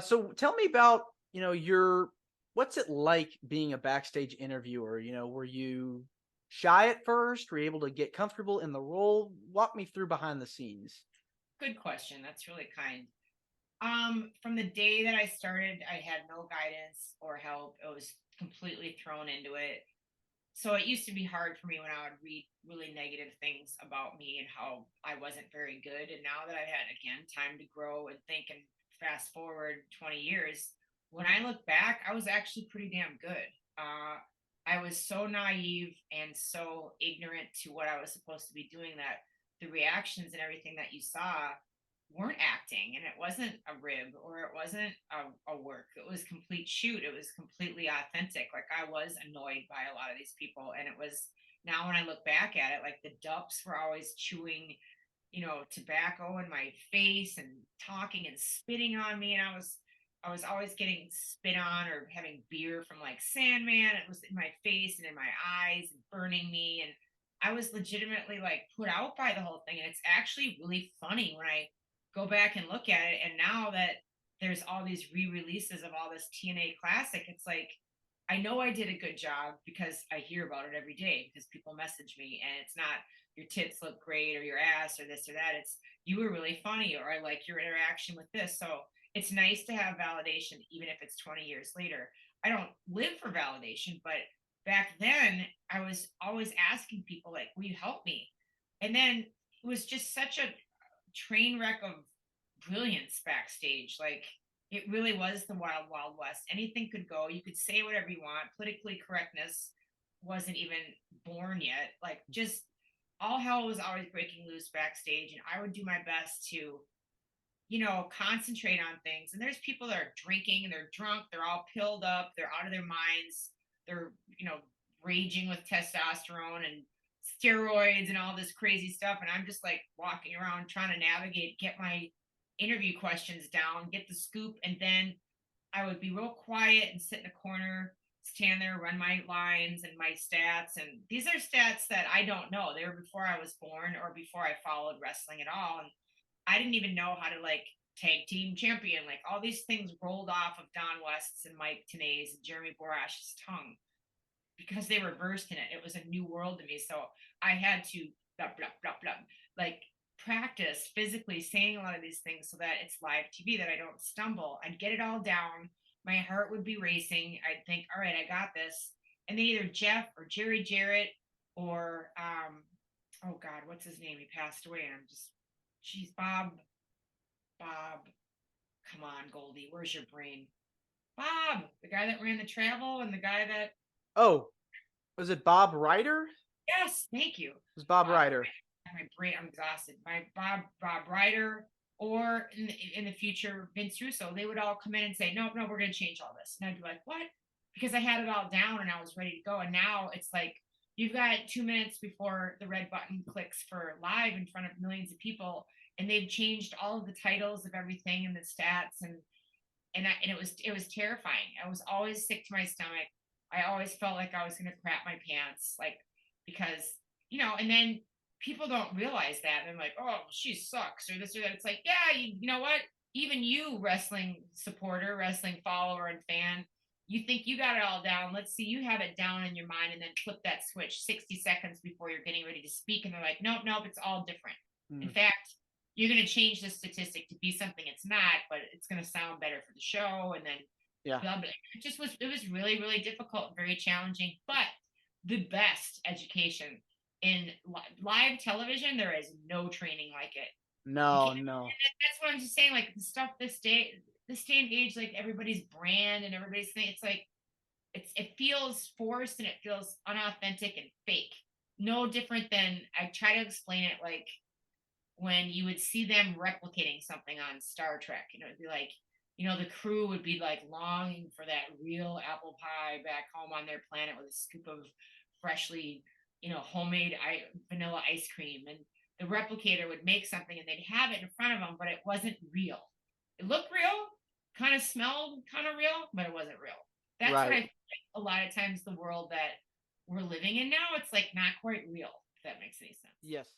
So tell me about, your what's it like being a backstage interviewer? Were you shy at first? Were you able to get comfortable in the role? Walk me through behind the scenes. Good question. That's really kind. From the day that I started, I had no guidance or help. I was completely thrown into it. So it used to be hard for me when I would read really negative things about me and how I wasn't very good. And now that I've had, again, time to grow and think and fast forward 20 years, when I look back, I was actually pretty damn good. I was so naive and so ignorant to what I was supposed to be doing that the reactions and everything that you saw weren't acting, and it wasn't a rib or it wasn't a work. It was complete shoot. It was completely authentic. Like, I was annoyed by a lot of these people, and it was, now when I look back at it, like the dups were always chewing, tobacco in my face and talking and spitting on me, and I was always getting spit on or having beer from like Sandman. It was in my face and in my eyes and burning me, and I was legitimately like put out by the whole thing. And it's actually really funny when I go back and look at it. And now that there's all these re-releases of all this TNA classic, it's like I know I did a good job because I hear about it every day because people message me, and it's not your tits look great or your ass or this or that. It's you were really funny, or I like your interaction with this. So it's nice to have validation, even if it's 20 years later. I don't live for validation, but back then I was always asking people, like, will you help me? And then it was just such a train wreck of brilliance backstage. Like, it really was the wild, wild west. Anything could go. You could say whatever you want. Politically correctness wasn't even born yet. Like, just all hell was always breaking loose backstage, and I would do my best to, concentrate on things. And there's people that are drinking and they're drunk, they're all pilled up, they're out of their minds, they're, raging with testosterone and steroids and all this crazy stuff. And I'm just like walking around trying to navigate, get my interview questions down, get the scoop. And then I would be real quiet and sit in a corner, stand there, run my lines and my stats. And these are stats that I don't know. They were before I was born or before I followed wrestling at all. And I didn't even know how to like tag team champion. Like, all these things rolled off of Don West's and Mike Tenay's and Jeremy Borash's tongue because they were versed in it. It was a new world to me. So I had to blah, blah, blah, blah, like practice physically saying a lot of these things so that it's live TV, that I don't stumble. I'd get it all down. My heart would be racing. I'd think, all right, I got this. And then either Jeff or Jerry Jarrett or, oh God, what's his name? He passed away. And I'm just, geez, Bob, come on, Goldie, where's your brain? Bob, the guy that ran the travel and the guy that, Oh, was it Bob Ryder? It yes, thank you. was Bob Bob, Ryder. my brain, I'm exhausted. My Bob Ryder, or in the future, Vince Russo, they would all come in and say, no, no, we're going to change all this. And I'd be like, what? Because I had it all down and I was ready to go. And now it's like, you've got 2 minutes before the red button clicks for live in front of millions of people. And they've changed all of the titles of everything and the stats. And it was terrifying. I was always sick to my stomach. I always felt like I was going to crap my pants, like, because, and then people don't realize that. They're like, oh, she sucks or this or that. It's like, yeah, you know what? Even you, wrestling supporter, wrestling follower and fan, you think you got it all down. Let's see you have it down in your mind, and then flip that switch 60 seconds before you're getting ready to speak. And they're like, nope, nope, it's all different. In Mm, fact, you're going to change the statistic to be something it's not, but it's going to sound better for the show. And then yeah. blah, blah. It was really, really difficult, very challenging, but the best education in live television. There is no training like it. You No, can't. no. That's what I'm just saying. Like, the stuff this day and age, like everybody's brand and everybody's thing. It's like it feels forced and it feels unauthentic and fake. No different than, I try to explain it like when you would see them replicating something on Star Trek. It'd be like, the crew would be like longing for that real apple pie back home on their planet with a scoop of freshly, homemade vanilla ice cream. And the replicator would make something and they'd have it in front of them, but it wasn't real. It looked real, kind of smelled kind of real, but it wasn't real. That's what I Right. feel like a lot of times the world that we're living in now, it's like not quite real, if that makes any sense. Yes.